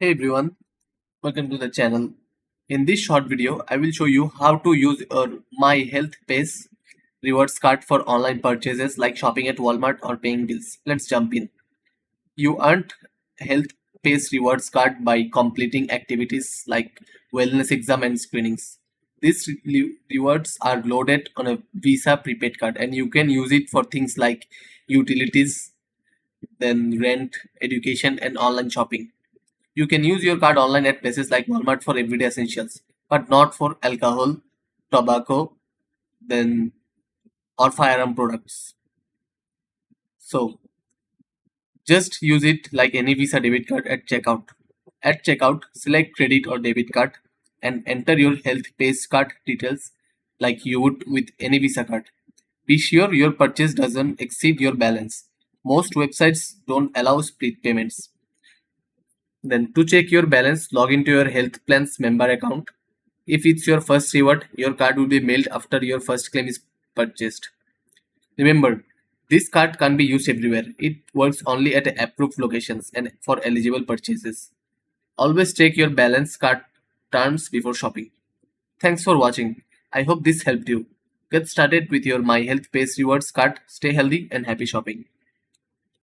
Hey everyone, welcome to the channel. In this short video, I will show you how to use your My Health Pace rewards card for online purchases like shopping at Walmart or paying bills. Let's jump in. You earn Health Pace rewards card by completing activities like wellness exam and screenings. These rewards are loaded on a Visa prepaid card and you can use it for things like utilities, then rent, education and online shopping. You can use your card online at places like Walmart for everyday essentials, but not for alcohol, tobacco, then or firearm products. So just use it like any Visa debit card at checkout. At checkout, select credit or debit card and enter your health pace card details like you would with any Visa card. Be sure your purchase doesn't exceed your balance. Most websites don't allow split payments. Then to check your balance, log into your health plan's member account. If it's your first reward, your card will be mailed after your first claim is purchased. Remember, this card can't be used everywhere. It works only at approved locations and for eligible purchases. Always check your balance card terms before shopping. Thanks for watching. I hope this helped you. Get started with your My Health Pace Rewards card. Stay healthy and happy shopping.